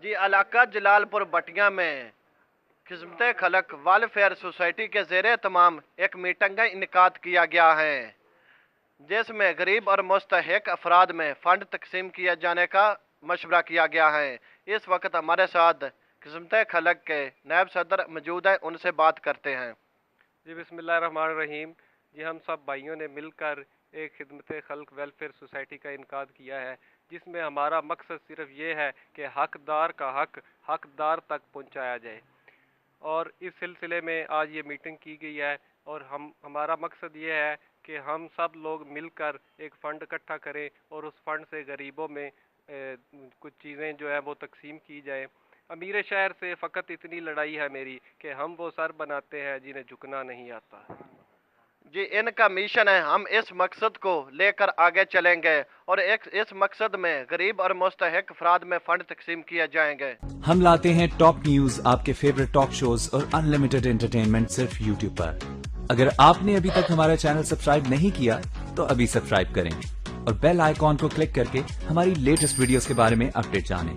जी इलाका जलालपुर बटिया में खिदमत खलक वेलफेयर सोसाइटी के ज़ेरे तमाम एक मीटिंग का इनकाद किया गया है, जिसमें गरीब और मुस्तहिक अफराद में फ़ंड तकसीम किए जाने का मशवरा किया गया है। इस वक्त हमारे साथ खिदमत खलक के नायब सदर मौजूद हैं, उनसे बात करते हैं। जी बिस्मिल्लाहिर्रहमानिर्रहीम। जी हम सब भाइयों ने मिलकर एक खिदमत खल्क वेलफेयर सोसाइटी का इनकाद किया है, जिसमें हमारा मकसद सिर्फ ये है कि हकदार का हक हकदार तक पहुंचाया जाए। और इस सिलसिले में आज ये मीटिंग की गई है और हमारा मकसद ये है कि हम सब लोग मिलकर एक फ़ंड इकट्ठा करें और उस फंड से गरीबों में कुछ चीज़ें जो है वो तकसीम की जाए। अमीर शहर से फ़कत इतनी लड़ाई है मेरी कि हम वो सर बनाते हैं जिन्हें झुकना नहीं आता। जी इनका मिशन है, हम इस मकसद को लेकर आगे चलेंगे और इस मकसद में गरीब और मुस्तहिक अफराद में फ़ंड तकसीम किए जाएंगे। हम लाते हैं टॉप न्यूज, आपके फेवरेट टॉक शोज और अनलिमिटेड एंटरटेनमेंट सिर्फ YouTube पर। अगर आपने अभी तक हमारा चैनल सब्सक्राइब नहीं किया तो अभी सब्सक्राइब करें और बेल आइकॉन को क्लिक करके हमारी लेटेस्ट वीडियोस के बारे में अपडेट जानें।